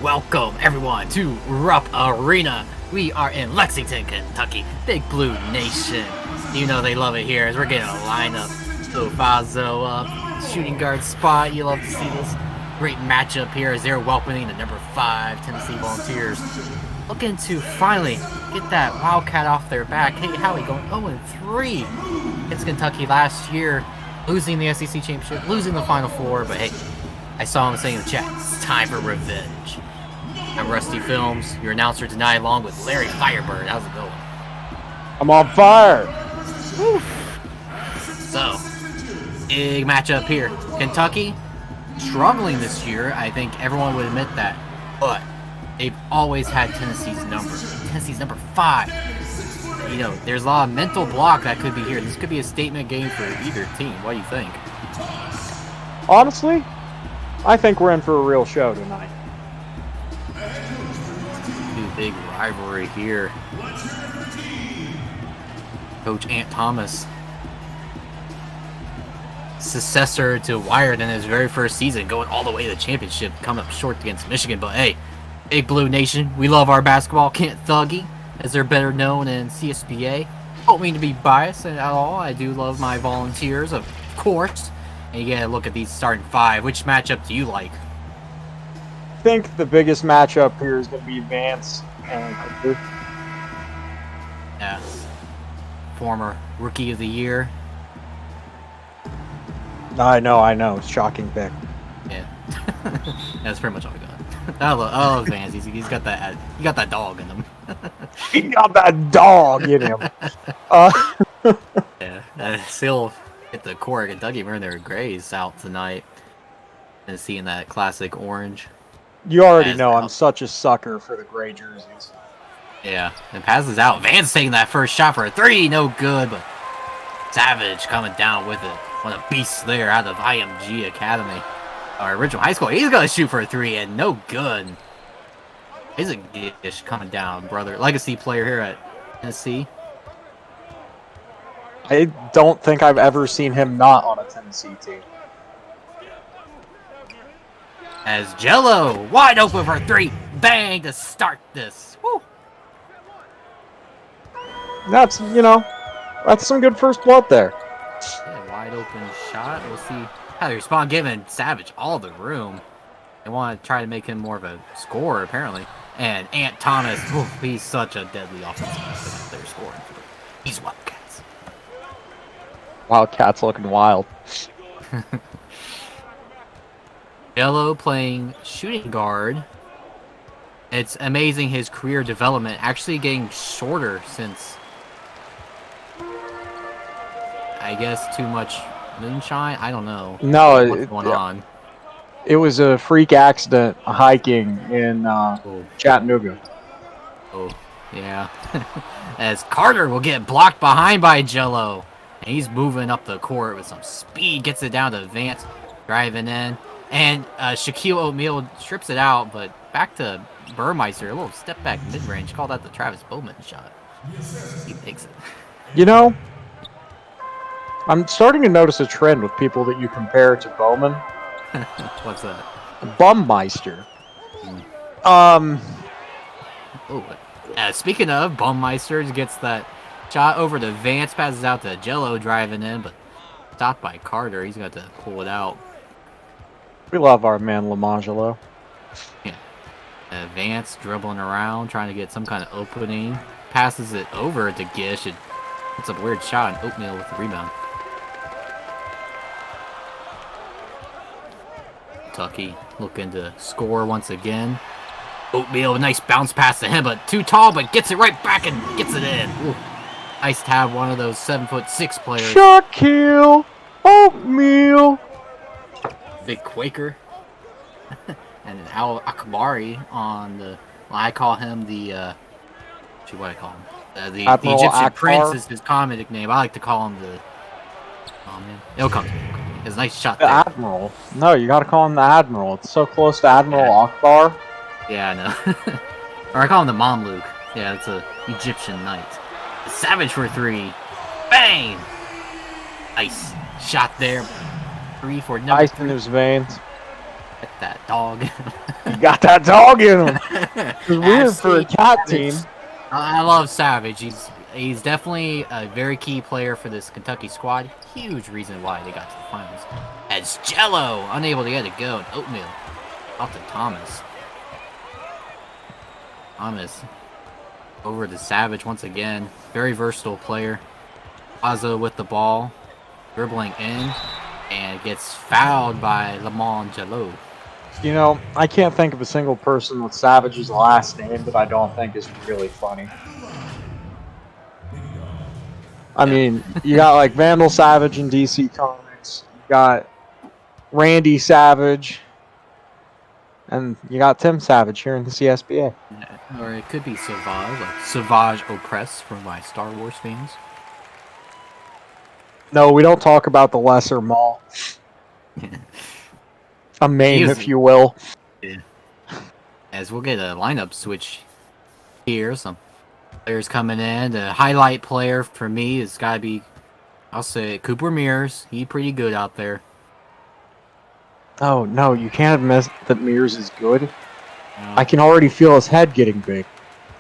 Welcome everyone to Rupp Arena. We are in Lexington, Kentucky. Big Blue Nation. You know they love it here as we're getting a lineup. So Fazo up, shooting guard spot. You love to see this great matchup here as they're welcoming the number 5 Tennessee Volunteers. Looking to finally get that Wildcat off their back. Hey, Howie going 0-3 against Kentucky last year, losing the SEC championship, losing the Final Four. But hey, I saw him saying in the chat, it's time for revenge. I'm Rusty Films, your announcer tonight, along with Larry Firebird. How's it going? I'm on fire. Woo. So, big matchup here. Kentucky, struggling this year. I think everyone would admit that. But they've always had Tennessee's number. Tennessee's number 5. You know, there's a lot of mental block that could be here. This could be a statement game for either team. What do you think? Honestly, I think we're in for a real show tonight. Big rivalry here. Coach Ant Thomas, successor to Wired in his very first season, going all the way to the championship, coming up short against Michigan. But hey, Big Blue Nation, we love our basketball. Kent Thuggy, as they're better known in CSBA. Don't mean to be biased at all. I do love my Volunteers, of course. And you gotta look at these starting 5. Which matchup do you like? I think the biggest matchup here is going to be Vance and Hunter. Yeah. Former Rookie of the Year. I know. Shocking pick. Yeah. That's pretty much all I got. I love Vance. He's got that. He got that dog in him. He got that dog in him. Yeah. Still hit the core of Kentucky wearing their grays out tonight. And seeing that classic orange. You already As know I'm out. such a sucker for the gray jerseys. Yeah, and passes out. Vance taking that first shot for a 3, no good, but Savage coming down with it. What a beast there out of IMG Academy. Our original high school. He's going to shoot for a 3 and no good. He's a dish coming down, brother. Legacy player here at Tennessee. I don't think I've ever seen him not on a Tennessee team. As Jello wide open for 3. Bang to start this. Woo. That's, that's some good first blood there. Yeah, wide open shot. We'll see how they respond, giving Savage all the room. They want to try to make him more of a scorer, apparently. And Ant Thomas, he's such a deadly offensive player scoring for these Wildcats. Wildcats looking wild. Jello playing shooting guard. It's amazing his career development actually getting shorter since, I guess, too much moonshine. I don't know. No, what's going on. It was a freak accident hiking in Chattanooga. Oh, yeah. As Carter will get blocked behind by Jello. And he's moving up the court with some speed. Gets it down to Vance. Driving in. And Shaquille O'Neal strips it out. But back to Burmeister. A little step back mid-range. Call that the Travis Bowman shot. He takes it. I'm starting to notice a trend with people that you compare to Bowman. What's that? Bummeister. Speaking of, Bummeister gets that shot over to Vance, passes out to Jello driving in, but stopped by Carter. He's got to pull it out. We love our man Lamangelo. Yeah. Vance dribbling around, trying to get some kind of opening. Passes it over to Gish. It puts up a weird shot, and Oatmeal with the rebound. Kentucky looking to score once again. Oatmeal, nice bounce pass to him, but too tall, but gets it right back and gets it in. Ooh. Nice to have one of those 7'6" players. Shaquille Oatmeal. Big Quaker. And Al Akbari on the, well, I call him the, what do I call him? The Egyptian Akbar. Prince is his comic name. I like to call him the, oh man, it'll come to me. It's a nice shot The there. Admiral. No, you gotta call him the Admiral. It's so close to Admiral Akbar. Yeah, I know. Or I call him the Mamluk. Yeah, it's a Egyptian knight. Savage for 3. Bang! Nice shot there. 3 for number Ice 3. in his veins. Get that dog. You got that dog in him. It's weird for a cat team. I love Savage. He's definitely a very key player for this Kentucky squad. Huge reason why they got to the finals. As Jello unable to get it go, and Oatmeal off to Thomas. Thomas over to Savage once again. Very versatile player. Azo with the ball, dribbling in, and gets fouled by Lamangelo. I can't think of a single person with Savage's last name that I don't think is really funny. I mean, you got like Vandal Savage in DC Comics. You got Randy Savage. And you got Tim Savage here in the CSBA. Yeah, or it could be Sauvage, like Sauvage Opress from my Star Wars fans. No, we don't talk about the lesser Maul. A main, if you will. Yeah. As we'll get a lineup switch here. Some players coming in. The highlight player for me has got to be, I'll say, Cooper Mears. He's pretty good out there. Oh, no, you can't admit that Mears is good. I can already feel his head getting big.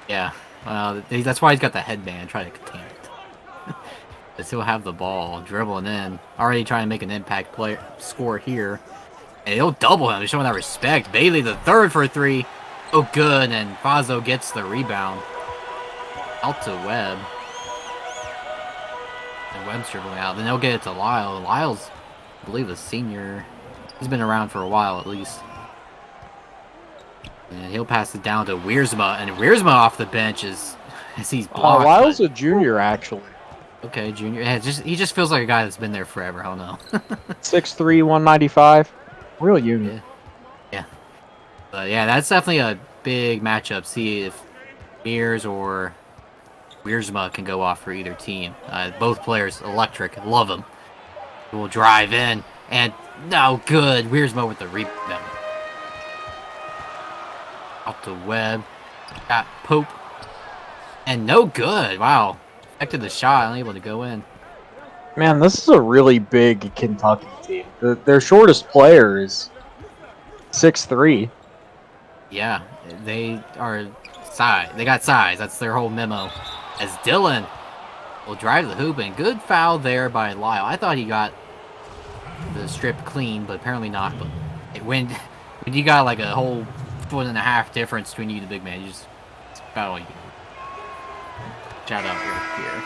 Yeah, that's why he's got the headband, trying to contain it. But he'll have the ball, dribbling in, already trying to make an impact play score here. And he'll double him, showing that respect. Bailey the third for 3. Oh, good, and Fazo gets the rebound. Out to Webb. And Webb's dribbling out. Then they'll get it to Lyle. Lyle's, I believe, a senior. He's been around for a while, at least. And he'll pass it down to Wiersma. And Wiersma off the bench as he's blocked. Lyle's a junior, actually. Okay, junior. Yeah, he just feels like a guy that's been there forever. I don't know. 6'3", 195. Real unit. Yeah. But yeah, that's definitely a big matchup. See if Mears or Wiersma can go off for either team. Both players electric. Love them. We'll drive in. And no good. Wiersma with the rebound. Out to Webb. Got Pope. And no good. Wow. Affected the shot. Unable to go in. Man, this is a really big Kentucky team. Their shortest player is 6'3". Yeah. They are size. They got size. That's their whole memo. As Dylan will drive the hoop. And good foul there by Lyle. I thought he got the strip clean, but apparently not. But when you got like a whole 1.5 difference between you and the big man, you just foul you. Shout out here.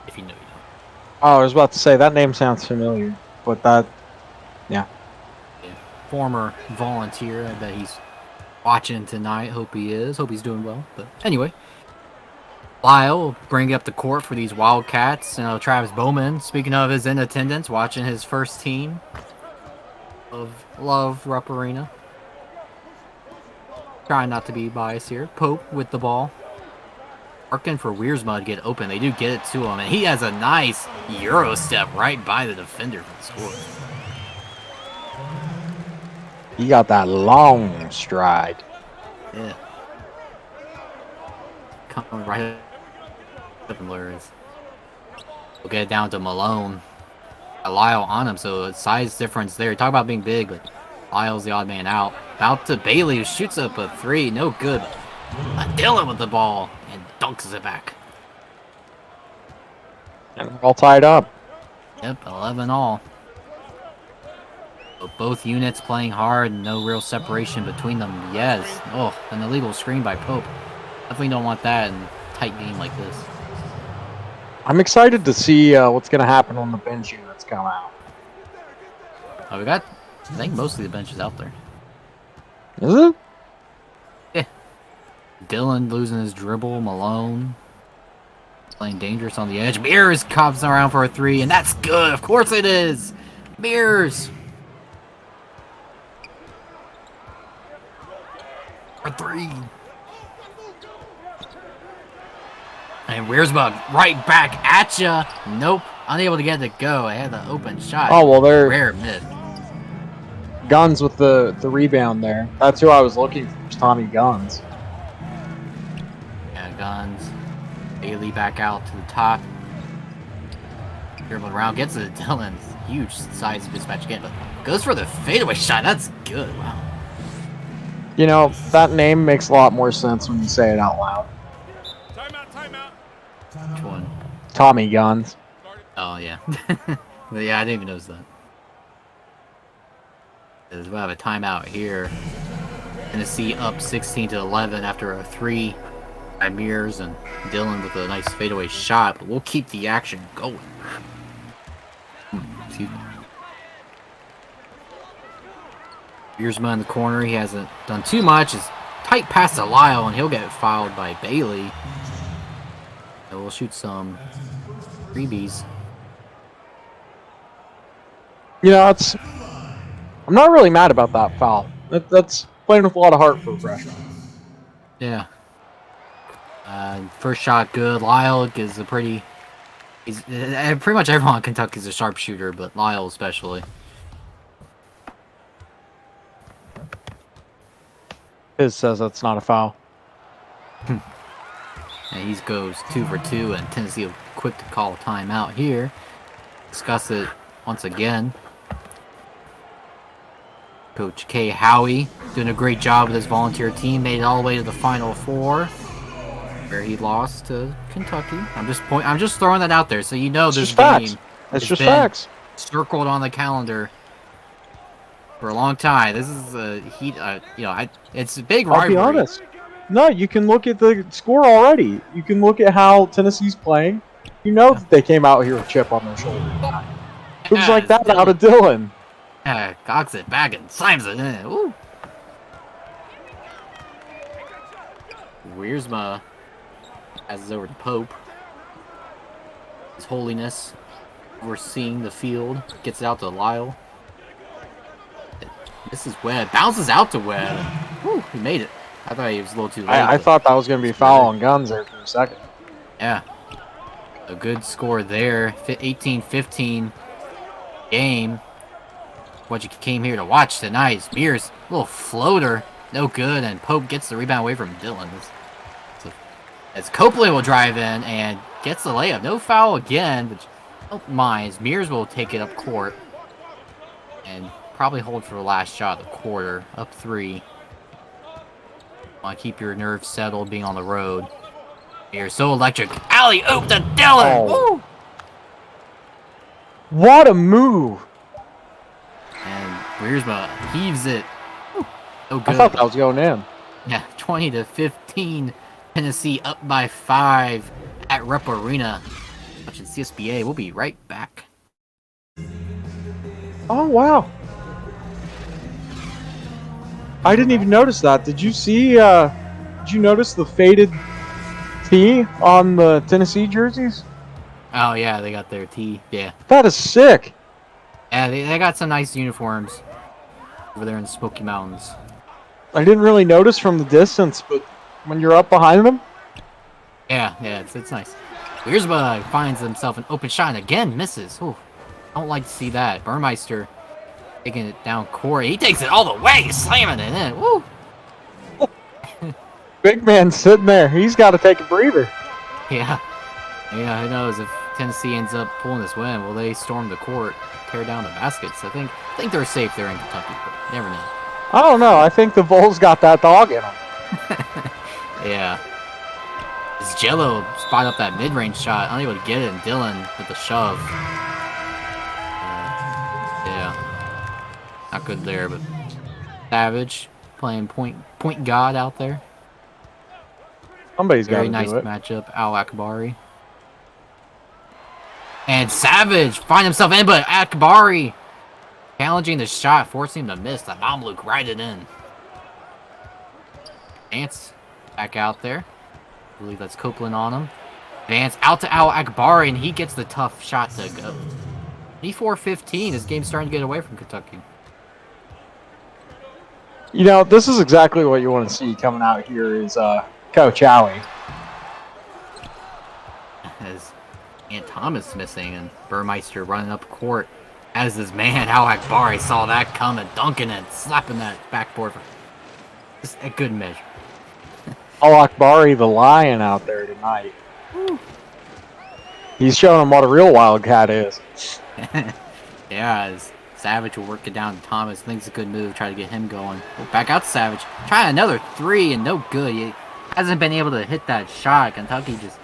If you know, you know. Oh, I was about to say that name sounds familiar, but yeah. Former volunteer. I bet he's watching tonight. Hope he is. Hope he's doing well. But anyway, Lyle will bring up the court for these Wildcats. Travis Bowman, speaking of, is in attendance, watching his first team of Love Rupp Arena. Trying not to be biased here. Pope with the ball. Working for Wiersma to get open. They do get it to him, and he has a nice Euro step right by the defender for the score. He got that long stride. Yeah. Coming right up and Lures. We'll get it down to Malone. Lyle on him, so size difference there. Talk about being big, but Lyle's the odd man out. Out to Bailey, who shoots up a three. No good. Dylan with the ball and dunks it back. And we're all tied up. Yep, 11 all. So both units playing hard, no real separation between them. Yes. Oh, an illegal screen by Pope. Definitely don't want that in a tight game like this. I'm excited to see what's going to happen when the bench units come out. Oh, we got, I think most of the bench is out there. Is it? Yeah. Dylan losing his dribble. Malone playing dangerous on the edge. Mears comes around for a three, and that's good. Of course it is. Mears. For three. And Wiersma right back at ya. Nope. Unable to get it to go. I had the open shot. Oh, well, they're rare mid. Guns with the rebound there. That's who I was looking for, was Tommy Guns. Yeah, Guns. Bailey back out to the top. Dribbling around. Gets it to Dylan's. Huge size mismatch again. But goes for the fadeaway shot. That's good. Wow. You know, that name makes a lot more sense when you say it out loud. Which one? Tommy Guns. Oh, yeah. Yeah, I didn't even notice that. We'll have a timeout here. Tennessee up 16-11 after a three by Mears, and Dylan with a nice fadeaway shot. But we'll keep the action going. Excuse me. Wiersma in the corner. He hasn't done too much. It's tight pass to Lyle, and he'll get fouled by Bailey. So we'll shoot some freebies. You know, I'm not really mad about that foul. That's playing with a lot of heart for a freshman. Yeah. First shot good. Lyle is pretty much everyone in Kentucky is a sharpshooter, but Lyle especially. His says that's not a foul. And he goes 2 for 2, and Tennessee quick to call a timeout here. Discuss it once again. Coach K. Howie doing a great job with his volunteer team. Made it all the way to the Final Four, where he lost to Kentucky. I'm just throwing that out there so you know this game. It's just facts. Circled on the calendar for a long time. This is a heat. It's a big rivalry. I'll be honest. No, you can look at the score already. You can look at how Tennessee's playing. You know that they came out here with chip on their shoulder tonight. Moves like that out of Dylan. Yeah, cocks it back and slams it in. Woo. Wiersma passes over to Pope. His Holiness overseeing the field. Gets it out to Lyle. This is Webb. Bounces out to Webb. Whew, he made it. I thought he was a little too late. I thought that was going to be foul on Guns there for a second. Yeah. A good score there. 18-15 game. What you came here to watch tonight. Spears, little floater. No good. And Pope gets the rebound away from Dylan. So, as Copeland will drive in and gets the layup. No foul again, which I don't mind. Mears will take it up court. And probably hold for the last shot of the quarter. Up 3. Want to keep your nerves settled being on the road. You're so electric. Alley-oop to Dylan! Oh. Woo! What a move! And Wiersma heaves it. Oh, good. I thought that was going in. Yeah, 20-15. Tennessee up by 5 at Rupp Arena. Watching CSBA. We'll be right back. Oh, wow. I didn't even notice that. Did you see, did you notice the faded T on the Tennessee jerseys? Oh, yeah, they got their T. Yeah. That is sick. Yeah, they got some nice uniforms over there in the Smoky Mountains. I didn't really notice from the distance, but when you're up behind them. Yeah, it's nice. Wiersma finds himself an open shot and again misses. Ooh, don't like to see that. Burmeister taking it down court. He takes it all the way, slamming it in. Woo! Big man sitting there. He's got to take a breather. Yeah, who knows if Tennessee ends up pulling this win? Will they storm the court, tear down the baskets? I think they're safe there in Kentucky, but you never know. I don't know. I think the Bulls got that dog in them. Yeah. As Jello spot up that mid-range shot, unable to get it, and Dylan with the shove. Yeah. Not good there, but Savage playing point guard out there. Somebody's got to Very nice do it. matchup, Al Akbari. And Savage find himself in, but Akbari challenging the shot, forcing him to miss. The Mamluk right it in. Vance back out there. I believe that's Copeland on him. Vance out to Al Akbari, and he gets the tough shot to go. 24-15. This game's starting to get away from Kentucky. You know, this is exactly what you want to see coming out here is Coach Alley. As Ant Thomas missing and Burmeister running up court as his man Al Akbari saw that coming, dunking it, slapping that backboard. Just a good measure. Al Akbari, the lion out there tonight. Woo. He's showing him what a real Wildcat is. Yeah, as Savage will work it down to Thomas. Thinks it's a good move. Try to get him going. Oh, back out to Savage. Trying another 3 and no good. He hasn't been able to hit that shot. Kentucky just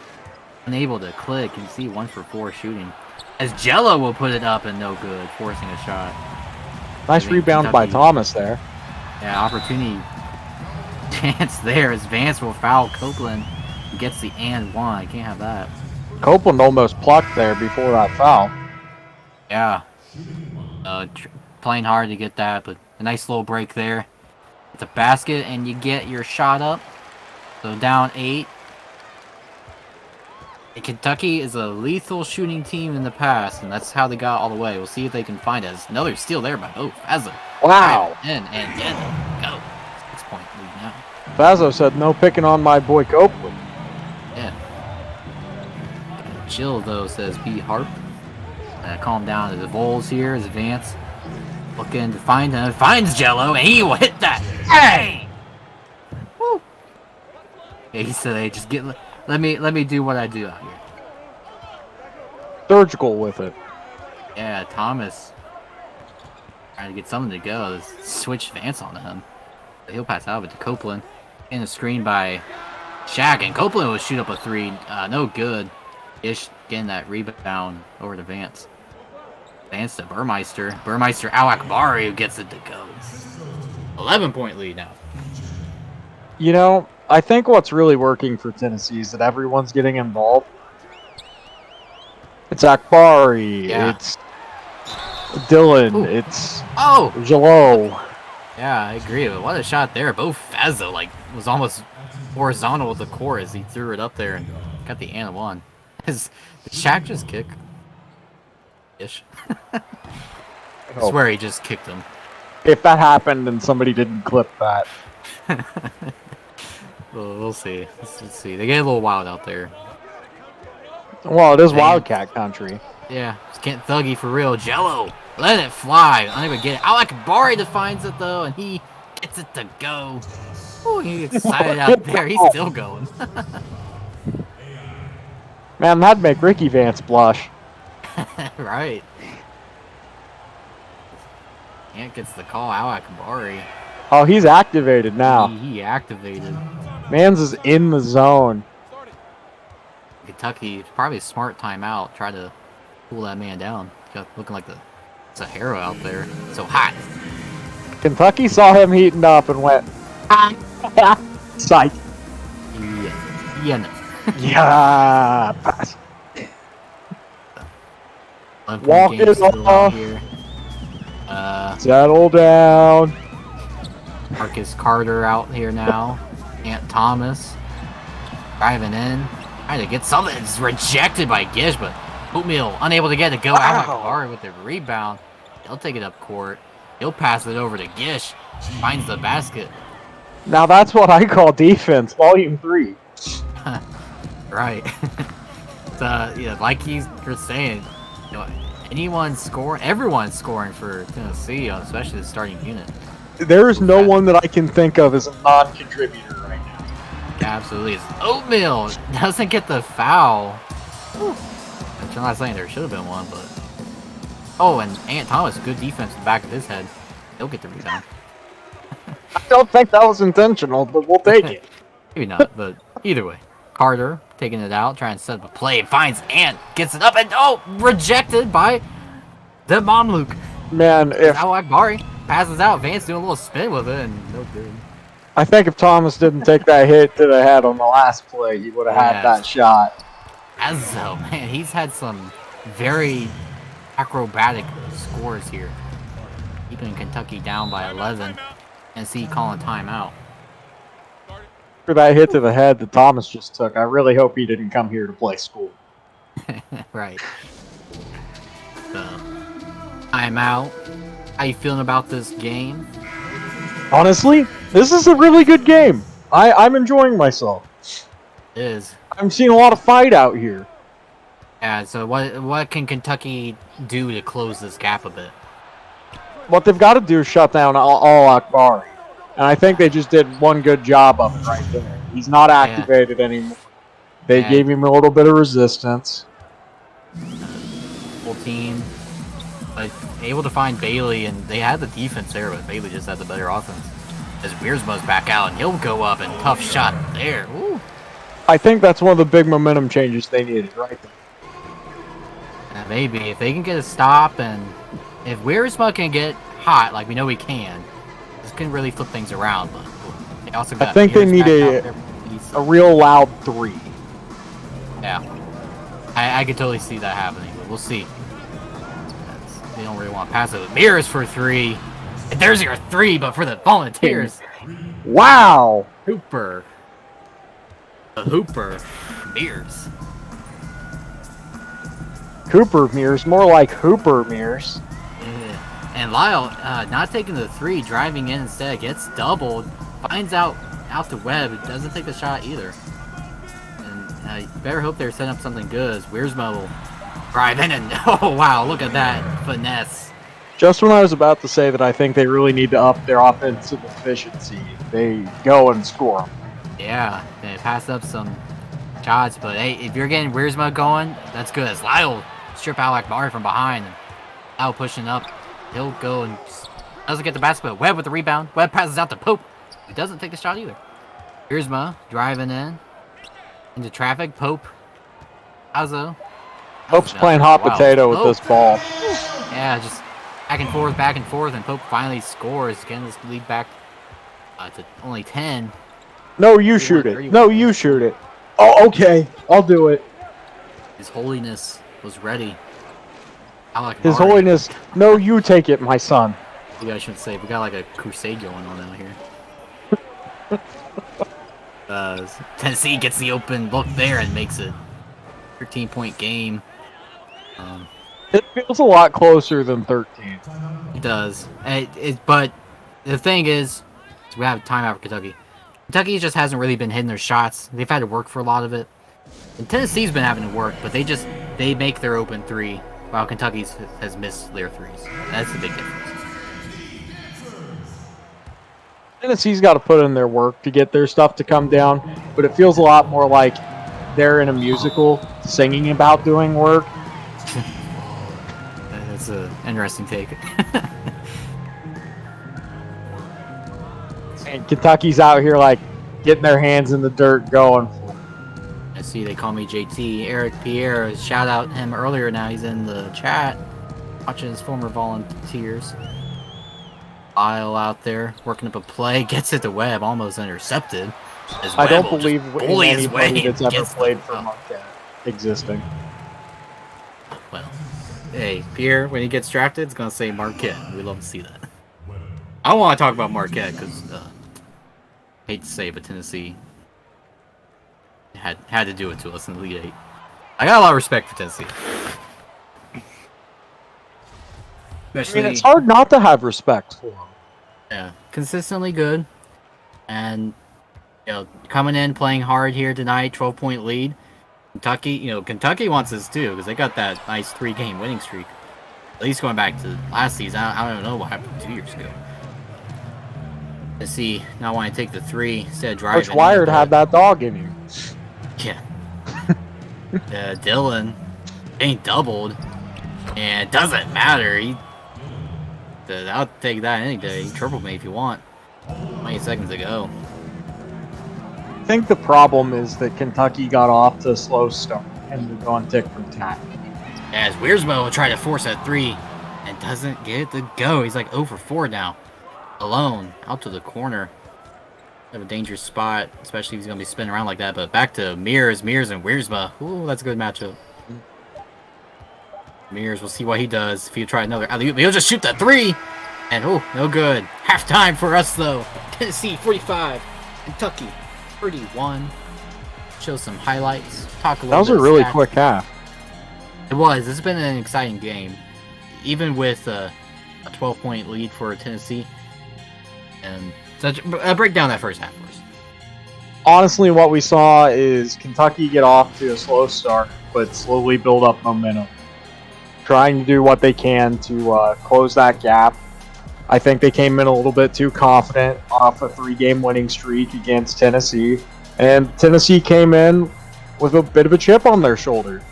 unable to click. You can see 1 for 4 shooting. As Jello will put it up and no good, forcing a shot. Nice rebound by Thomas there. Yeah, opportunity chance there as Vance will foul Copeland. He gets the and 1. Can't have that. Copeland almost plucked there before that foul. Yeah. Playing hard to get that, but a nice little break there. It's a basket, and you get your shot up. So down 8. And Kentucky is a lethal shooting team in the past, and that's how they got all the way. We'll see if they can find us. Another steal there by Fazzo. Wow. In and in. Go. 6-point lead now. Fazzo said no picking on my boy Copeland. Yeah. Chill, though, says B. Harp. Calm down to the Vols here as Vance looking to find him. Finds Jello, and he will hit that. Hey! Woo! Yeah, he said, "Hey, just get let me do what I do out here." Surgical with it. Yeah, Thomas trying to get something to go. Switch Vance onto him. But he'll pass out of it to Copeland. In a screen by Shaq, and Copeland will shoot up a 3. No good. Ish getting that rebound over to Vance. Vance to Burmeister. Burmeister, Al Akbari, who gets it to go. 11-point lead now. You know, I think what's really working for Tennessee is that everyone's getting involved. It's Akbari. Yeah. It's Dylan. Ooh. It's Jello. Oh. Yeah, I agree. But what a shot there. Both Fazzo was almost horizontal with the court as he threw it up there and got the and 1. Did Shaq just kick? Ish. I I hope. swear he just kicked him. If that happened and somebody didn't clip that. We'll see. Let's see. They get a little wild out there. Well, it is Dang. Wildcat country. Yeah, it's getting thuggy for real. Jello, let it fly. I don't even get it. Alakbari defines it though, and he gets it to go. Oh, he's excited out there. He's still going. Man, that'd make Ricky Vance blush. Right. Ant gets the call. Alakbari. Oh, he's activated now. He activated. Mans is in the zone. Kentucky, probably a smart timeout. Try to pull that man down. Looking like the Sahara out there. So hot. Kentucky saw him heating up and went, psych. Yeah, no. Yeah, pass. Walk it off. Here. Settle down. Marcus Carter out here now. Ant Thomas driving in. Trying to get something. It's rejected by Gish, but Oatmeal unable to get it to go out like Barr with the rebound. He'll take it up court. He'll pass it over to Gish. Finds the basket. Now that's what I call defense, volume 3. Right. Yeah, like you're saying, you know, everyone's scoring for Tennessee, especially the starting unit. There is no one that I can think of as a non-contributor right now. Absolutely. It's Oatmeal doesn't get the foul. Which I'm not saying there should have been one, but... Oh, and Ant Thomas, good defense in the back of his head. He'll get the rebound. I don't think that was intentional, but we'll take it. Maybe not, but either way. Carter taking it out, trying to set up a play, finds Ant, gets it up, and rejected by the Mamluk. Man, if Alakbari passes out, Vance doing a little spin with it, and no good. I think if Thomas didn't take that hit to the head on the last play, he would have had that shot. Azzo, man, he's had some very acrobatic scores here. Keeping Kentucky down by 11. And see calling timeout. For that hit to the head that Thomas just took, I really hope he didn't come here to play school. Right. So, timeout. How you feeling about this game? Honestly, this is a really good game. I'm enjoying myself. It is. I'm seeing a lot of fight out here. Yeah, so what can Kentucky do to close this gap a bit? What they've got to do is shut down all Akbari. And I think they just did one good job of it right there. He's not activated anymore. They gave him a little bit of resistance. Full team. Able to find Bailey, and they had the defense there, but Bailey just had the better offense. As Wiersma's back out, and he'll go up, and tough shot there. Ooh. I think that's one of the big momentum changes they needed right there. Maybe. If they can get a stop, and if Wiersma can get hot, like we know he can, this can really flip things around. But they also got I think they need a real loud 3. Yeah. I could totally see that happening, but we'll see. They don't really want to pass it. Mears for 3. And there's your 3, but for the Volunteers. Wow! Hooper. The Hooper. Mears. Cooper Mears, more like Hooper Mears. Yeah. And Lyle, not taking the 3, driving in instead, gets doubled, finds out the web, doesn't take the shot either. And you better hope they're setting up something good, as Wiersma will drive in and, oh wow, look at that finesse. Just when I was about to say that I think they really need to up their offensive efficiency, they go and score. Yeah, they pass up some shots, but hey, if you're getting Wiersma going, that's good. As Lyle strip Alakbari from behind, and Lyle pushing up, he'll go and doesn't get the basket. Webb with the rebound. Webb passes out to Pope. He doesn't take the shot either. Wiersma driving in into traffic. Pope. Azzo. Pope's playing hot potato with this ball. Yeah, just back and forth, and Pope finally scores, getting this lead back to only 10. No, you shoot it. No, you shoot it. Oh, okay. I'll do it. His Holiness was ready. His Holiness, no, you take it, my son. Maybe I shouldn't say, we got like a crusade going on out here. Tennessee gets the open look there and makes it 13-point game. It feels a lot closer than 13. It does. But the thing is, we have timeout for Kentucky. Kentucky just hasn't really been hitting their shots. They've had to work for a lot of it. And Tennessee's been having to work, but they make their open three, while Kentucky has missed their threes. That's the big difference. Tennessee's got to put in their work to get their stuff to come down, but it feels a lot more like they're in a musical singing about doing work. That's an interesting take. And Kentucky's out here like getting their hands in the dirt going. I see they call me JT. Eric Pierre, shout out him earlier now. He's in the chat watching his former volunteers. Isle out there working up a play, gets it to Webb, almost intercepted. I don't believe anybody that's ever played for Marquette existing. Well, hey, Pierre, when he gets drafted, it's going to say Marquette. We love to see that. I don't want to talk about Marquette because, hate to say it, but Tennessee had to do it to us in the Elite Eight. I got a lot of respect for Tennessee. Especially, I mean, it's hard not to have respect for them. Yeah, consistently good. And, coming in, playing hard here tonight, 12-point lead. Kentucky wants this too, because they got that nice 3-game winning streak. At least going back to last season. I don't know what happened 2 years ago. Tennessee not wanting to take the 3 instead of driving. Coach Wired had that dog in you. Yeah. Dylan ain't doubled. And it doesn't matter. I'll take that any day. Triple me if you want. 20 seconds to go. I think the problem is that Kentucky got off to a slow start and they're going tick for tack. As Wiersma will try to force that 3 and doesn't get it to go. He's like 0 for 4 now. Alone. Out to the corner. Have a dangerous spot, especially if he's going to be spinning around like that. But back to Mears and Wiersma. Ooh, that's a good matchup. Mears, we'll see what he does. If you try another alley-oop, he'll just shoot that 3. And, oh, no good. Halftime for us, though. Tennessee, 45. Kentucky, 31. Show some highlights. Talk a little bit. That was a really quick half. It was. This has been an exciting game. Even with a 12-point lead for Tennessee. And break down that first half first. Honestly, what we saw is Kentucky get off to a slow start, but slowly build up momentum. Trying to do what they can to close that gap. I think they came in a little bit too confident off a 3-game winning streak against Tennessee. And Tennessee came in with a bit of a chip on their shoulder.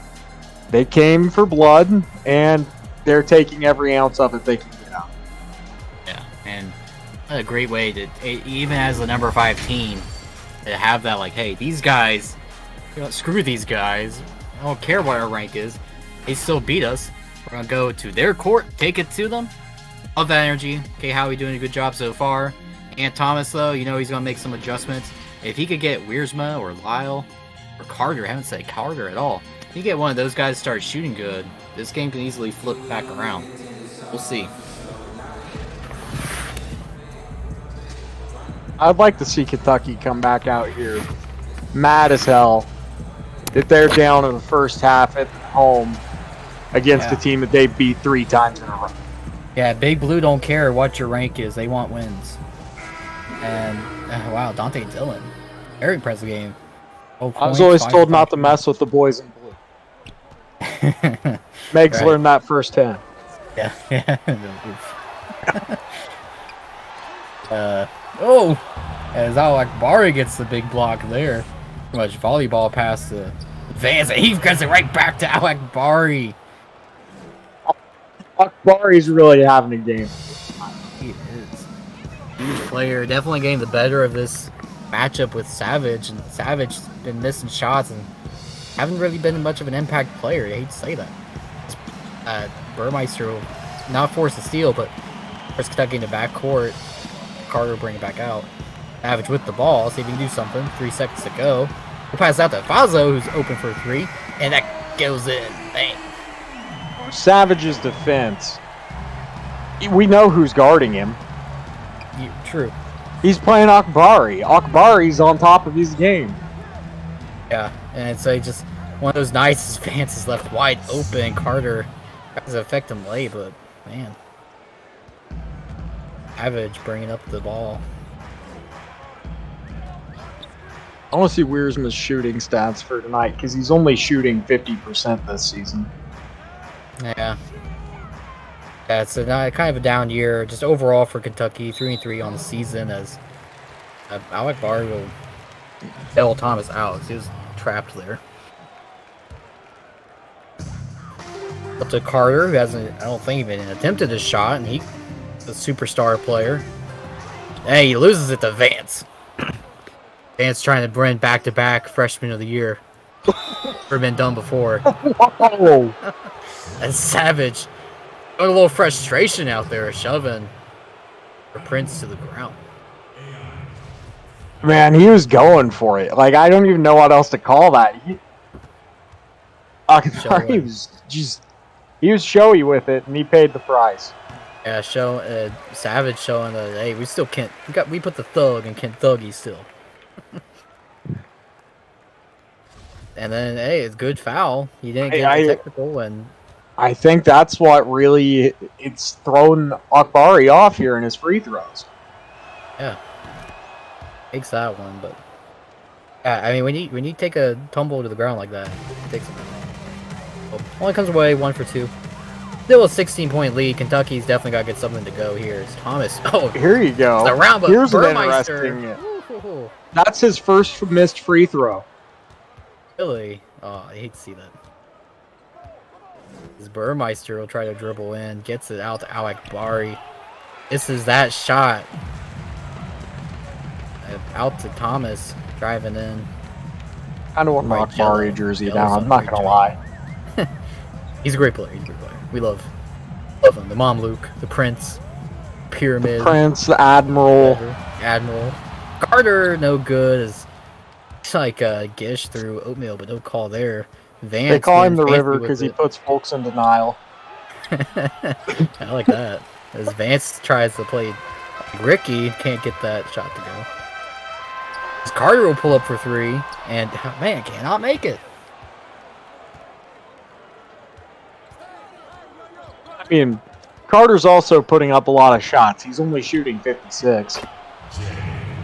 They came for blood, and they're taking every ounce of it they can get out. Yeah, and a great way to, even as the number 5 team, to have that, like, hey, these guys, screw these guys. I don't care what our rank is. They still beat us. We're going to go to their court, take it to them. Love that energy. Okay, Howie doing a good job so far. And Thomas, though, he's going to make some adjustments. If he could get Wiersma or Lyle or Carter, I haven't said Carter at all. If you get one of those guys to start shooting good, this game can easily flip back around. We'll see. I'd like to see Kentucky come back out here mad as hell that they're down in the first half at home against a team that they beat 3 times in a row. Yeah, Big Blue don't care what your rank is. They want wins. And, wow, Dante Dillon. Very impressive game. I was always told not to mess with the boys in blue. Megs learned that firsthand. Yeah. As Al-Akbari gets the big block there. Too much volleyball pass to Vance, and he gets it right back to Al-Akbari. Akbari's really having a game. He is. Huge player. Definitely getting the better of this matchup with Savage. And Savage been missing shots and haven't really been much of an impact player. I hate to say that. Burmeister will not force a steal, but force Kentucky in the backcourt. Carter will bring it back out. Savage with the ball. See if he can do something. 3 seconds to go. We'll pass out to Fazo, who's open for 3. And that goes in. Bang. Savage's defense. We know who's guarding him. True. He's playing Akbari. Akbari's on top of his game. Yeah, and it's just one of those nice advances left wide open. Carter Guys affect him late, but man, Savage bringing up the ball. I want to see Wiersma's shooting stats for tonight because he's only shooting 50% this season. Yeah. Yeah, it's kind of a down year, just overall for Kentucky. 3-3 on the season as Alec Barr will bail Thomas out. He was trapped there. Up to Carter, who hasn't, I don't think, even attempted a shot, and he's a superstar player. Hey, he loses it to Vance. Vance trying to bring back-to-back freshman of the year. Never been done before. Whoa! And Savage. A little frustration out there, shoving the Prince to the ground. Man, he was going for it. Like, I don't even know what else to call that. He was showy with it, and he paid the price. Yeah, Savage showing that, hey, we still can't. We put the thug in Kentucky still. And then, hey, it's good foul. He didn't get the technical, and I think that's what really it's thrown Akbari off here in his free throws. Yeah, takes that one, but yeah, I mean, when you take a tumble to the ground like that, it takes a minute. Well, only comes away 1 for 2. Still a 16-point lead. Kentucky's definitely got to get something to go here. It's Thomas. Oh, here you go. The round, but here's an interesting. That's his first missed free throw. Really? Oh, I hate to see that. This Burmeister will try to dribble in, gets it out to Alec Bari. This is that shot. Out to Thomas, driving in. I don't want my Bari jersey down. I'm not gonna lie. He's a great player. We love him. The Mom Luke, the Prince, Pyramid, the Admiral. Carter, no good. It's like Gish through oatmeal, but no call there. Vance, they call him the River because he puts folks in denial. I like that. As Vance tries to play Ricky, can't get that shot to go. As Carter will pull up for 3, and man, cannot make it. I mean, Carter's also putting up a lot of shots. He's only shooting 56.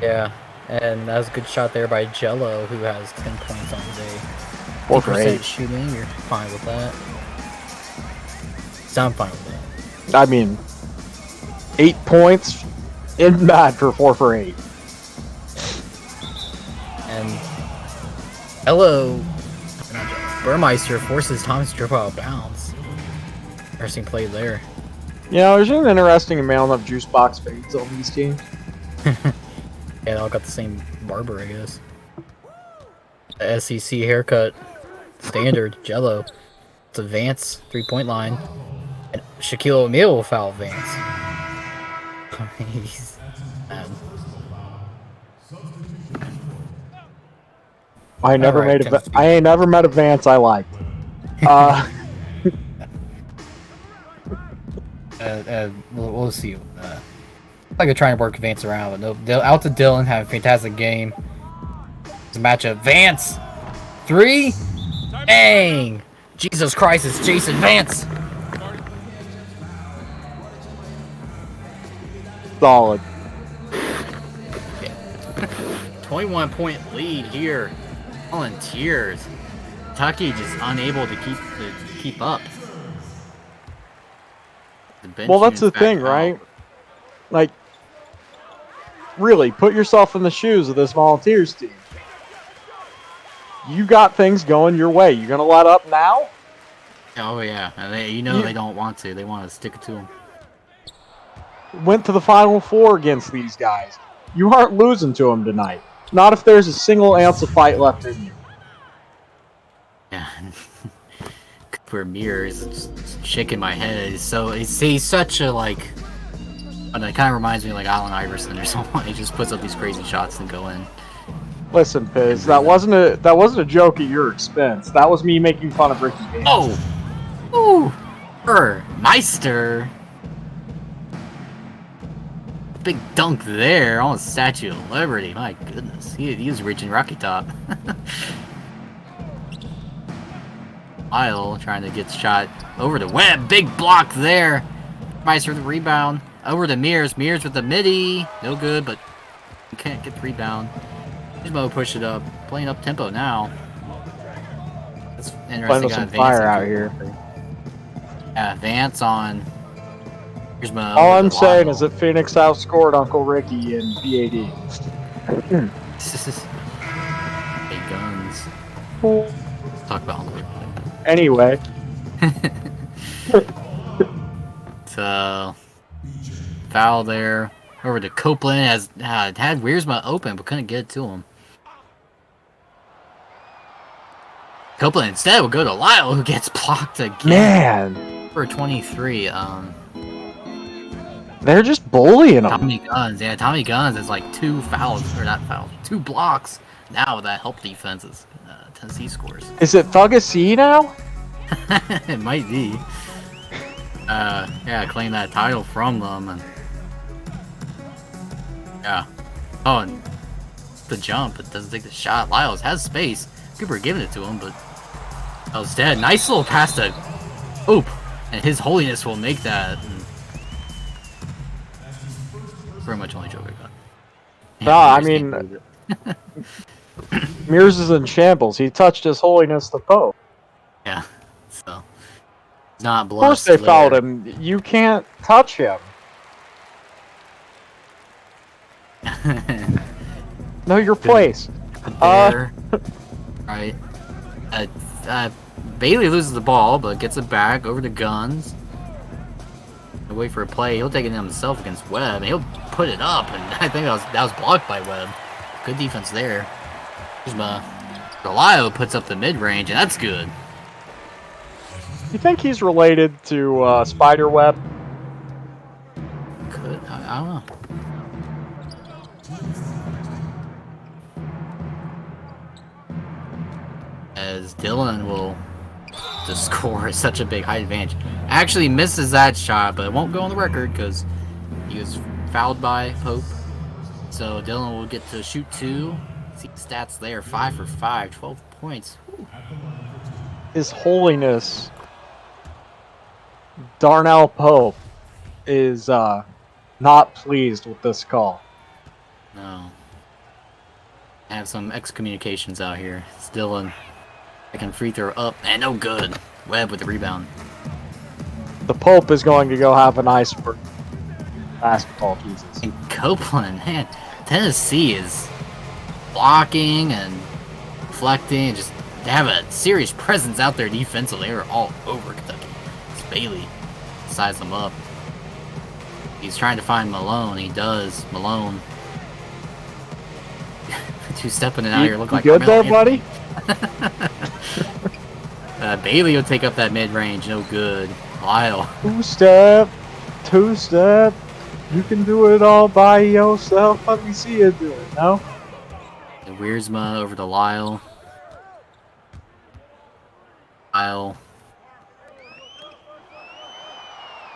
Yeah, and that was a good shot there by Jello, who has 10 points on the day. Well, great shooting. You're fine with that. So I'm fine with that. I mean, 8 points isn't bad for 4 for 8. And Jello, Burmeister forces Thomas to dribble out of bounds. Interesting play there. You know, there's an interesting amount of juice box fades on these teams. Yeah, they all got the same barber, I guess. The SEC haircut. Standard. Jello. It's a Vance 3-point line. And Shaquille O'Neal will foul Vance. He's bad. I ain't never met a Vance I liked. We'll see. Like they're trying to work Vance around, but no. Out to Dylan, have a fantastic game. It's a matchup. Vance, 3. Dang! Jesus Christ, it's Jason Vance. Solid. 21-point lead here. Volunteers. Kentucky just unable to keep up. Well, that's the thing, right? Like, really, put yourself in the shoes of this Volunteers team. You got things going your way. You gonna let up now? Oh yeah, and they don't want to. They want to stick it to them. Went to the Final Four against these guys. You aren't losing to them tonight. Not if there's a single ounce of fight left in you. Yeah. Vermeer is just shaking my head. He's such a like. And it kind of reminds me of like Allen Iverson or someone. He just puts up these crazy shots and go in. Listen, Piz, that wasn't a joke at your expense. That was me making fun of Ricky Vance. Oh, Meister. Big dunk there on the Statue of Liberty. My goodness, he was reaching Rocky Top. Lyle trying to get shot over to Webb. Big block there. Meister with the rebound. Over to Mears. Mears with the midi. No good, but you can't get the rebound. Csba push it up. Playing up tempo now. That's interesting. Playing with some fire out here. Yeah, Vance on. Csba. All I'm saying is that Phoenix outscored Uncle Ricky in PAD. Big guns. Talk about Uncle Ricky. Anyway. So, foul there. Over to Copeland. Has had Wiersma open, but couldn't get it to him. Copeland instead will go to Lyle, who gets blocked again. Man. For 23. They're just bullying him. Tommy Guns. Yeah, Tommy Guns is like 2 fouls. Or not fouls. 2 blocks. Now that help defenses. Tennessee scores. Is it Thuggy now? It might be. Yeah, claim that title from them, and yeah. Oh, and the jump, it doesn't take the shot. Lyles has space. People are giving it to him, but instead, nice little pass to Oop, and His Holiness will make that. And pretty much only joke I got. Nah, I mean, Mears is in shambles. He touched His Holiness the Pope. Yeah, so. Not of course they fouled him. You can't touch him. Know your place. There. Right. Bailey loses the ball, but gets it back over to Guns. He'll wait for a play. He'll take it himself against Webb, and he'll put it up. And I think that was blocked by Webb. Good defense there. Delio puts up the mid-range, and that's good. You think he's related to Spiderweb? Could. I don't know. As Dylan will just score such a big height advantage. Actually misses that shot, but it won't go on the record because he was fouled by Pope. So Dylan will get to shoot 2. See the stats there. 5 for 5. 12 points. Whew. His Holiness Darnell Pope is not pleased with this call. No. I have some excommunications out here. It's Dylan. I can free throw up and no good. Webb with the rebound. The Pope is going to go have a nice basketball, Jesus. And Copeland, man, Tennessee is blocking and deflecting. Just they have a serious presence out there defensively. They're all over Kentucky. It's Bailey size them up. He's trying to find Malone. He does. Malone. Two-stepping it out here. Look like good there, buddy? Bailey will take up that mid-range. No good. Lyle. Two-step. Two-step. You can do it all by yourself. Let me see you do it, no? And Wiersma over to Lyle. Lyle.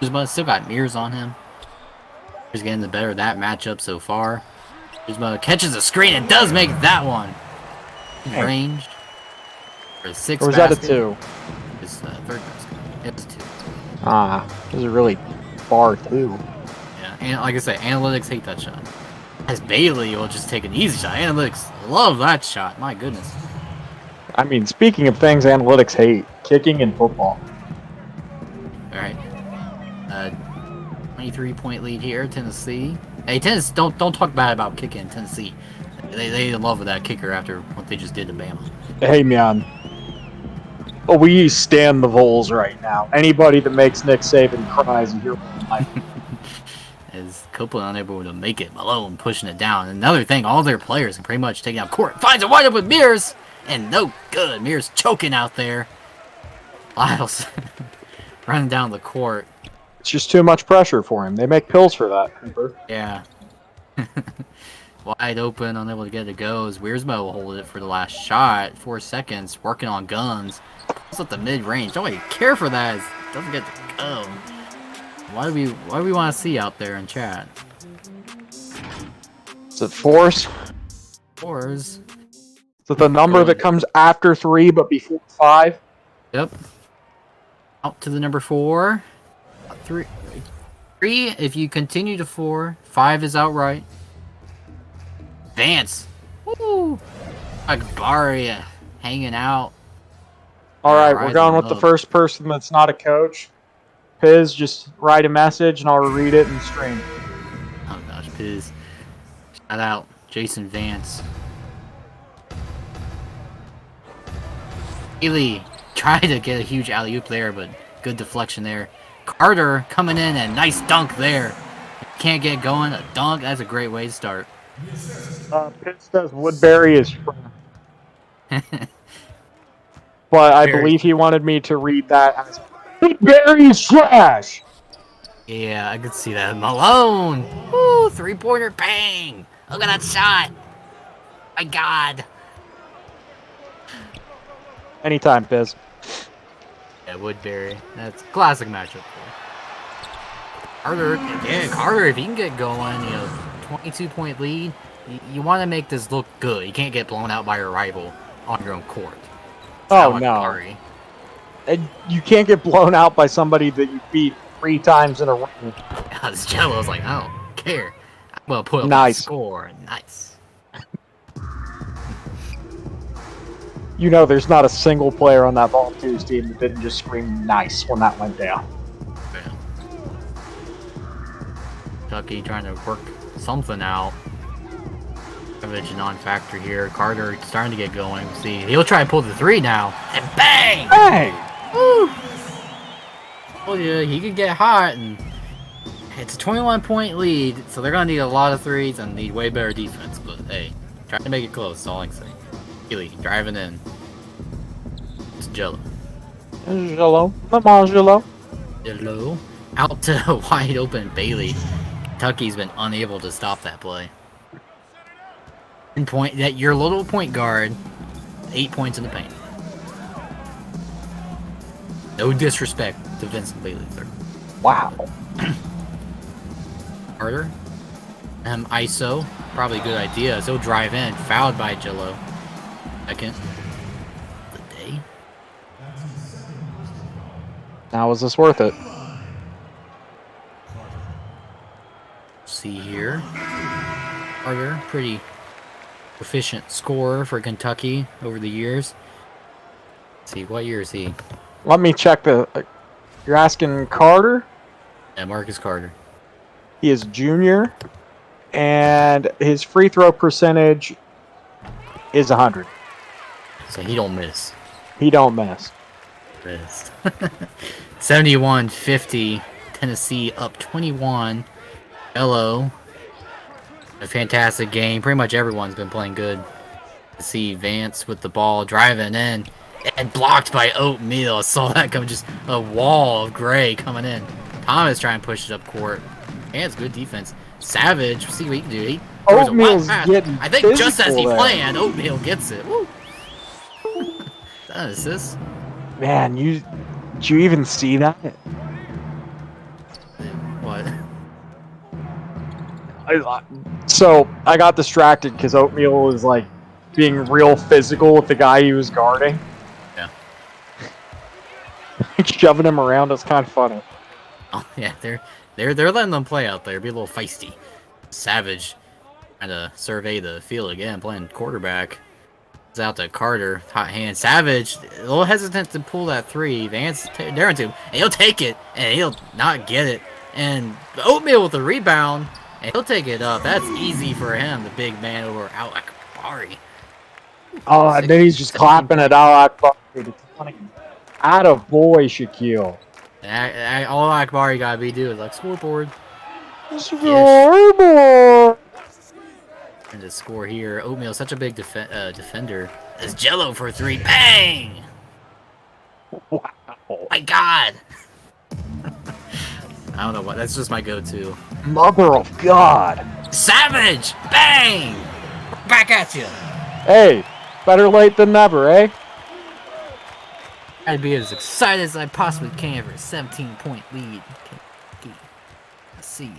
Wiersma still got Mears on him. He's getting the better of that matchup so far. Wiersma catches a screen and does make that one. Hey. Range. For a 6 or was basket. that a 2? His third basket. It was 2. Ah, those are really far, too. Yeah, and like I said, analytics hate that shot. As Bailey will just take an easy shot. Analytics love that shot. My goodness. I mean, speaking of things analytics hate, kicking in football. Alright. 23-point lead here, Tennessee. Hey, Tennessee, don't talk bad about kicking Tennessee. They love that kicker after what they just did to Bama. Hey, man. Well, we stand the Vols right now. Anybody that makes Nick Saban cry is a hero in life. As Copeland unable to make it, Malone pushing it down. Another thing, all their players can pretty much take down court. Finds a wide open Mears, and no good. Mears choking out there. Lyles running down the court. It's just too much pressure for him. They make pills for that, Cooper. Yeah. Wide open, unable to get it to go. As Wiersma will hold it for the last shot. 4 seconds, working on Guns. Pulls up the mid-range. Don't really care for that. It doesn't get to go. What do we want to see out there in chat? Is it force? Fours. Is it the number that comes after 3 but before 5? Yep. Out to the number 4. 3. 3 if you continue to 4. 5 is outright. Vance. Woo! Akbari hanging out. All right, we're going with the first person that's not a coach. Piz, just write a message and I'll read it and stream. Oh gosh, Piz. Shout out Jason Vance. Haley tried to get a huge alley-oop there, but good deflection there. Carter coming in and nice dunk there. Can't get going. A dunk, that's a great way to start. Piz says Woodbury is trash. But I believe he wanted me to read that as Woodbury is trash. Yeah, I could see that. Malone! Woo! 3-pointer, bang! Look at that shot! My God! Anytime, Piz. Yeah, Woodbury. That's a classic matchup. Carter, yeah, Carter, if he can get going, 22-point lead, you want to make this look good. You can't get blown out by your rival on your own court. Oh, no. And you can't get blown out by somebody that you beat 3 times in a row. This Jello's like, I don't care. I'm going to put up a score. Nice. There's not a single player on that Volunteers team that didn't just scream nice when that went down. Yeah. Kentucky trying to work something out. Savage non-factor here. Carter starting to get going. See, he'll try to pull the 3 now. And bang! Bang! Woo! Oh yeah, he could get hot, and it's a 21-point lead, so they're gonna need a lot of 3s and need way better defense. But hey, trying to make it close. That's all I can say. Healy driving in. It's Jello. Jello. Jello. Jello. Out to wide open Bailey. Kentucky's been unable to stop that play. Point that your little point guard, 8 points in the paint. No disrespect to Vincent Bailey, sir. Wow. Carter. ISO. Probably a good idea. So he'll drive in. Fouled by Jello. Second. The day. Now, is this worth it? See here. Carter. Pretty efficient scorer for Kentucky over the years. Let's see, what year is he? Let me check the... You're asking Carter? Yeah, Marcus Carter. He is junior, and his free throw percentage is 100. So he don't miss. He don't miss. Missed. 71-50. Tennessee up 21. Jello. A fantastic game. Pretty much everyone's been playing good. To see Vance with the ball driving in and blocked by Oatmeal. I saw that come, just a wall of gray coming in. Thomas trying to push it up court. Vance, good defense. Savage, see what he can do. He Oatmeal's getting I think just as he planned, Oatmeal gets it. Woo! That an assist. Man, did you even see that? What? So I got distracted because Oatmeal was like being real physical with the guy he was guarding. Yeah. Shoving him around is kind of funny. Oh yeah, they're letting them play out there, be a little feisty. Savage trying to survey the field again, playing quarterback. It's out to Carter, hot hand. Savage, a little hesitant to pull that 3. Vance daring to, and he'll take it, and he'll not get it. And Oatmeal with the rebound. And he'll take it up. That's easy for him, the big man over Al Akbari. Oh, and then he's just clapping at Al Akbari. Atta boy, Shaquille. All Akbari gotta be doing is like scoreboard. Scoreboard! And to score here. Oatmeal, such a big defender. As Jello for 3. Bang! Wow. My God! I don't know what. That's just my go-to. Mother of God. Savage! Bang! Back at you. Hey, better late than never, eh? I'd be as excited as I possibly can for a 17-point lead. Let's see.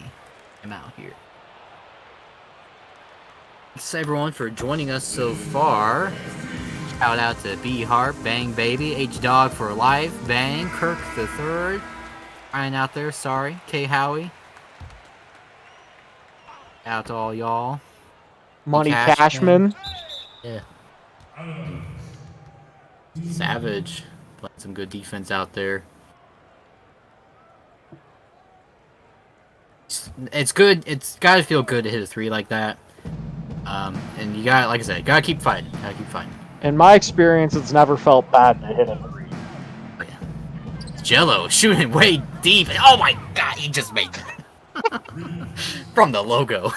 I'm out here. Thanks everyone for joining us so far. Shout out to B Harp, Bang Baby, H Dog for Life, Bang, Kirk the Third, Ryan out there, sorry, K Howie. Out to all y'all. Money Cashman. Yeah. Savage playing some good defense out there. It's good. It's gotta feel good to hit a 3 like that. And you got, like I said, gotta keep fighting. Gotta keep fighting. In my experience, it's never felt bad to hit a 3. Oh, yeah. Jello shooting way deep. Oh my god, he just made that. From the logo.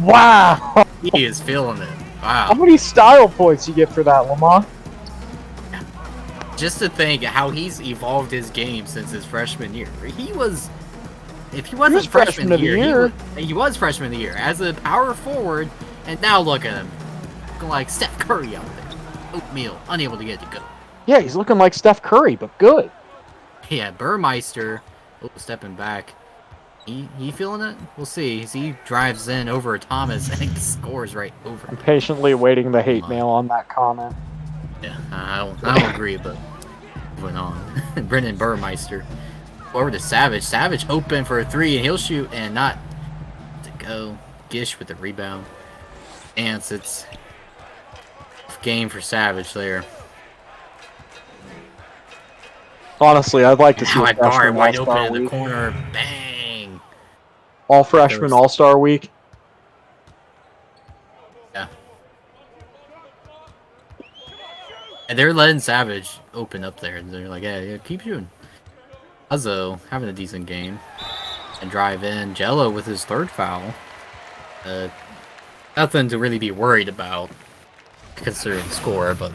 Wow! He is feeling it. Wow. How many style points you get for that, Lamar? Just to think how he's evolved his game since his freshman year. He was... If he wasn't freshman of the year, he was freshman of the year as a power forward, and now look at him, looking like Steph Curry out there. Oatmeal, unable to get it to go. Yeah, he's looking like Steph Curry, but good. Yeah, Burmeister, stepping back. He feeling it? We'll see. As he drives in over Thomas and scores right over. I'm patiently awaiting the hate mail on that comment. Yeah, I don't agree, but moving on. Brendan Burmeister. Over to Savage. Savage open for a 3, and he'll shoot and not to go. Gish with the rebound. And it's game for Savage there. Honestly, I'd like to see a freshman wide open All-Star in the week. corner. Bang! All freshman All-Star week. Yeah. And they're letting Savage open up there. And they're like, yeah, keep shooting. Uzzo having a decent game. And drive in. Jello with his 3rd foul. Nothing to really be worried about considering the score, but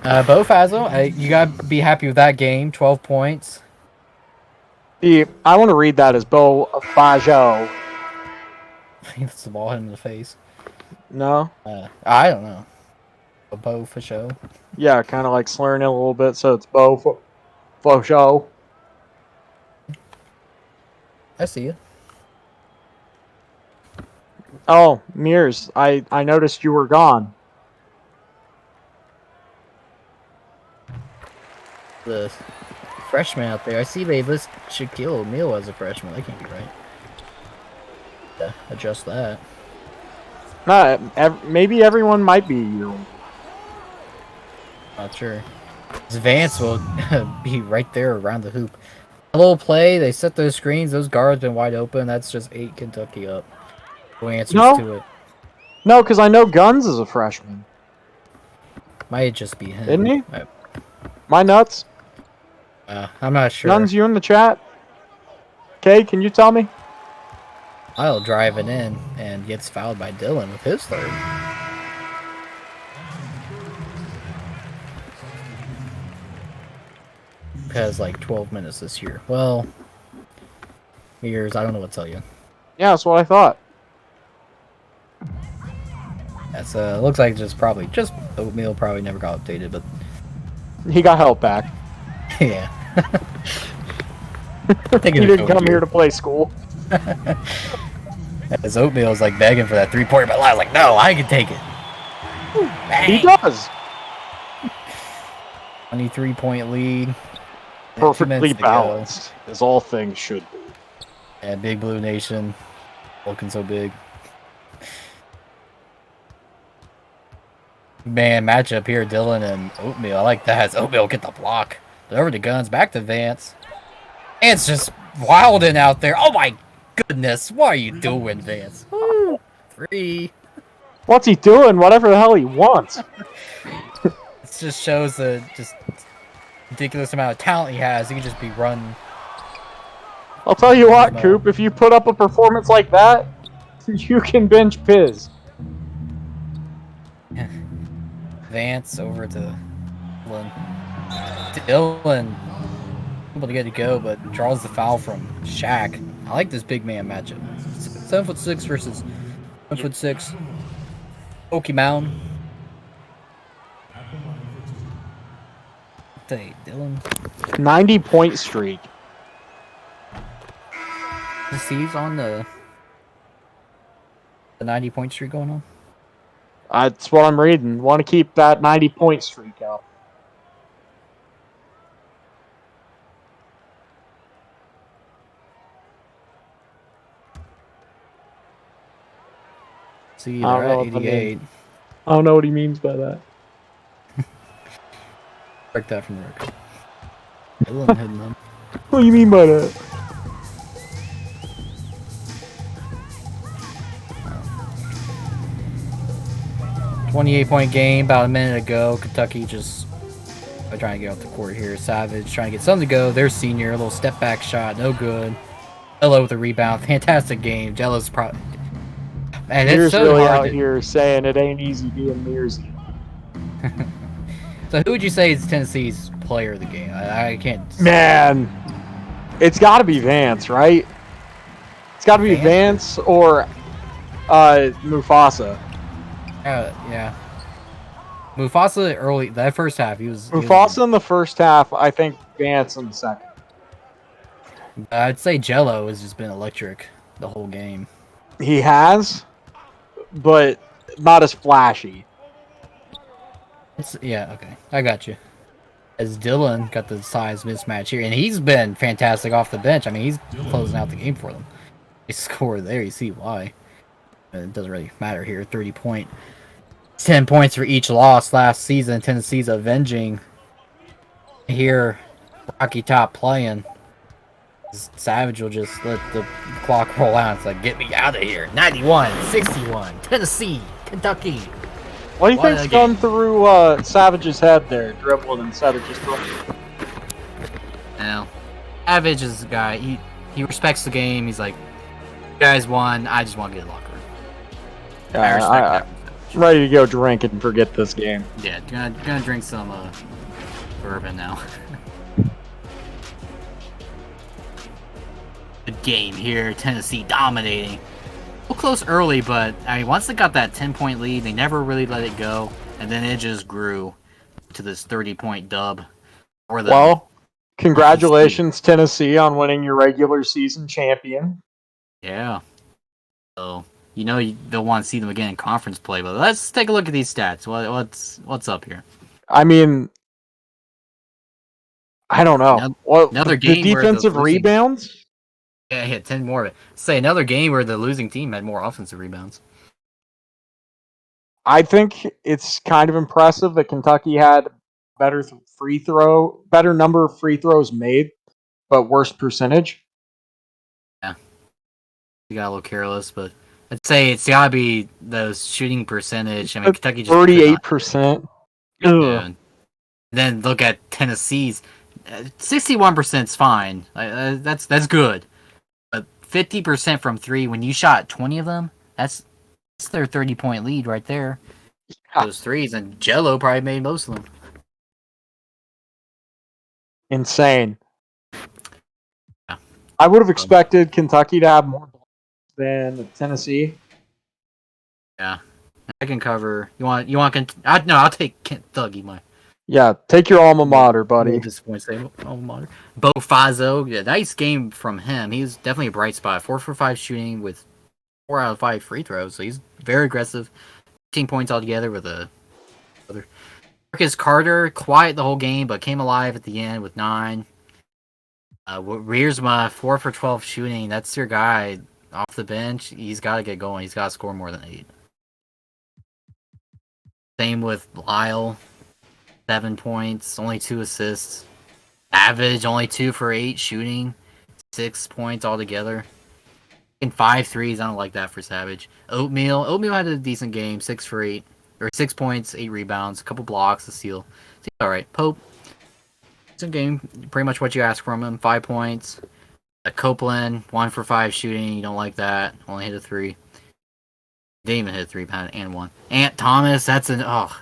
Bo Fazzo, you gotta be happy with that game. 12 points. I want to read that as Bo Fajo. It's the ball hit him in the face. No? I don't know. Bo for show. Yeah, kind of like slurring it a little bit, so it's Bo Fajo. I see you. Oh, Mears, I noticed you were gone. The freshman out there. I see they list Shaquille O'Neal as a freshman. That can't be right. Yeah, adjust that. Maybe everyone might be a year old. Not sure. Vance will be right there around the hoop. A little play. They set those screens. Those guards been wide open. That's just 8 Kentucky up. No answers to it. No, because I know Guns is a freshman. Might just be him. Isn't he? My nuts. I'm not sure. Guns, you in the chat? Okay, can you tell me? Lyle driving in and gets fouled by Dylan with his 3rd. Has like 12 minutes this year. Well, years, I don't know what to tell you. Yeah, that's what I thought. That's looks like just Oatmeal probably never got updated, but he got help back. Yeah. He didn't come here to play school. As Oatmeal's like begging for that 3-pointer, but Lyle's like, no, I can take it. He does. 23-point lead. Perfectly balanced, as all things should be. And Big Blue Nation looking so big. Man, matchup here, Dylan and Oatmeal. I like that. Oatmeal get the block. Over to Guns, back to Vance. Vance just wilding out there. Oh my goodness, what are you doing, Vance? Woo. 3. What's he doing? Whatever the hell he wants. It just shows the just ridiculous amount of talent he has. He can just be run. I'll tell you what, Coop, if you put up a performance like that, you can bench Piz. Vance over to Dylan. Dylan able to get it to go, but draws the foul from Shaq. I like this big man matchup. 7'6" versus 7'6". Okie Mountain. Hey, Dylan. 90-point streak. He's on the 90-point streak going on. That's what I'm reading. Want to keep that 90-point streak up. See, they're at 88. I don't know what he means by that. Break that from the record. Dylan hitting them. What do you mean by that? Oh. 28-point game, about a minute ago. Kentucky just trying to get off the court here. Savage trying to get something to go. Their senior, a little step back shot, no good. Jello with a rebound. Fantastic game. Jello's probably. Man, it's so really hard out here saying it ain't easy being Mearsy. So who would you say is Tennessee's player of the game? I can't. Man, it's got to be Vance, right? It's got to be Vance or Mufasa. Yeah. Mufasa early that first half. He was in the first half. I think Vance in the second. I'd say Jello has just been electric the whole game. He has, but not as flashy. Yeah, okay. I got you. As Dylan got the size mismatch here, and he's been fantastic off the bench. I mean, he's closing out the game for them. They score there, you see why. It doesn't really matter here. 30-point. 10 points for each loss last season. Tennessee's avenging. Here, Rocky Top playing. Savage will just let the clock roll out. It's like, get me out of here. 91-61. Tennessee, Kentucky. What do you think's gone through Savage's head there, dribbling instead of just running? Now, Savage is the guy. He respects the game. He's like, you guys won. I just want to get a locker room. I respect that. Ready to go drink and forget this game. Yeah, gonna drink some bourbon now. Good game here. Tennessee dominating. Close early, but I mean, once they got that 10-point lead, they never really let it go, and then it just grew to this 30-point dub. Well, congratulations, Tennessee, on winning your regular season champion. Yeah. So they'll want to see them again in conference play, but let's take a look at these stats. What's up here? I mean, I don't know. Another game. The defensive rebounds. Yeah, hit 10 more of it. Say another game where the losing team had more offensive rebounds. I think it's kind of impressive that Kentucky had better number of free throws made, but worse percentage. Yeah, you got a little careless, but I'd say it's gotta be those shooting percentage. I mean, Kentucky just 38%. Yeah. Then look at Tennessee's 61% is fine. That's good. 50% from three, when you shot 20 of them, that's their 30-point lead right there. Yeah. Those threes, and Jello probably made most of them. Insane. Yeah. I would have expected Kentucky to have more than Tennessee. Yeah. I can cover. I'll take Kentucky, my. Yeah, take your alma mater, buddy. Alma mater. Bo Fazzo, yeah, nice game from him. He's definitely a bright spot. 4 for 5 shooting with 4 out of 5 free throws, so he's very aggressive. 15 points altogether with a other. Marcus Carter, quiet the whole game, but came alive at the end with 9. Reersma, 4 for 12 shooting. That's your guy off the bench. He's got to get going. He's got to score more than 8. Same with Lyle. 7 points, only 2 assists. Savage, only 2 for 8 shooting. 6 points altogether. And 5 threes, I don't like that for Savage. Oatmeal had a decent game, 6 for 8. Or 6 points, 8 rebounds, a couple blocks, a steal. Alright, Pope. Decent game, pretty much what you ask from him. 5 points. Copeland, 1 for 5 shooting, you don't like that. Only hit a 3. Didn't even hit a 3-pound and 1. Ant Thomas,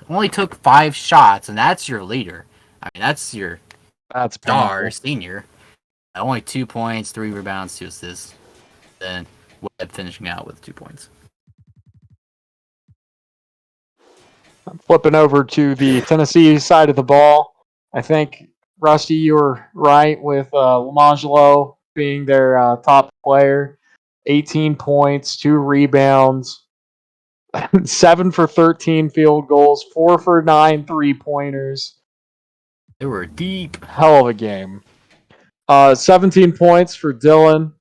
only took 5 shots, and that's your leader. I mean, that's your star senior. Only 2 points, 3 rebounds, 2 assists. Then Webb finishing out with 2 points. I'm flipping over to the Tennessee side of the ball. I think, Rusty, you were right with Lamangelo being their top player. 18 points, 2 rebounds. 7 for 13 field goals, 4 for 9 3-pointers. They were deep. Hell of a game. 17 points for Dylan.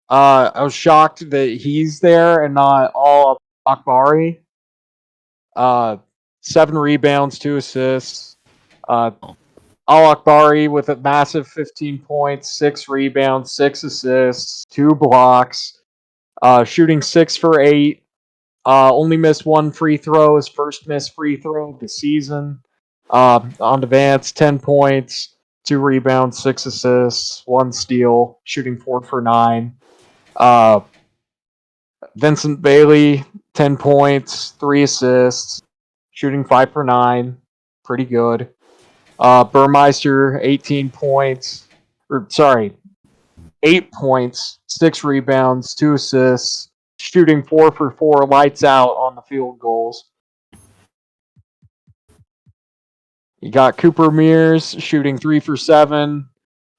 I was shocked that he's there and not all Akbari. 7 rebounds, 2 assists. Al Akbari with a massive 15 points, 6 rebounds, 6 assists, 2 blocks, shooting 6 for 8. Only missed 1 free throw, his first missed free throw of the season. On Vance, 10 points, 2 rebounds, 6 assists, 1 steal, shooting 4 for 9. Vincent Bailey, 10 points, 3 assists, shooting 5 for 9. Pretty good. Burmeister, 18 points. 8 points, 6 rebounds, 2 assists, shooting 4 for 4, lights out on the field goals. You got Cooper Mears shooting 3 for 7,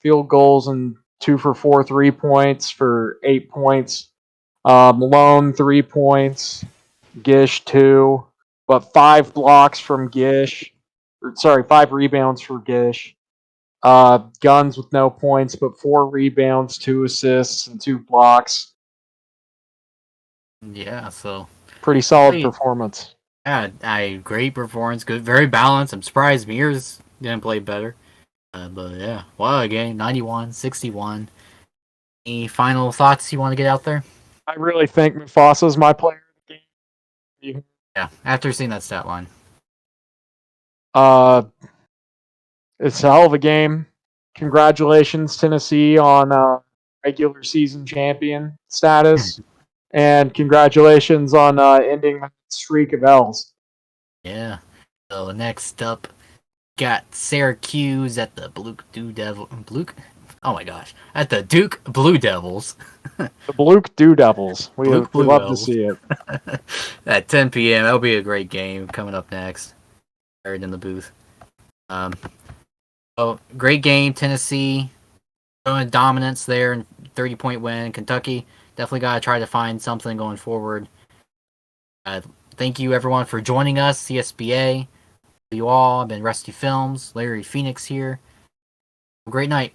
field goals, and 2 for 4 3-points for 8 points. Malone, 3 points. Gish, 2. But 5 blocks from Gish. 5 rebounds for Gish. Guns with no points, but 4 rebounds, 2 assists, and 2 blocks. Yeah, so pretty solid performance. Yeah, great performance. Good, very balanced. I'm surprised Mears didn't play better. But yeah, wow, again, 91-61. Any final thoughts you want to get out there? I really think Mufasa's my player of the game. Yeah, after seeing that stat line. It's a hell of a game. Congratulations, Tennessee, on regular season champion status. And congratulations on ending the streak of L's. Yeah. So next up, got Syracuse at the at the Duke Blue Devils. The Bluke Blue Devils. We love Devils. To see it. At 10 p.m. That'll be a great game coming up next. Right in the booth. So great game, Tennessee showing dominance there, and 30-point win. Kentucky definitely got to try to find something going forward. Thank you everyone for joining us, CSBA. You all. I've been Rusty Films. Larry Phoenix here. Have a great night.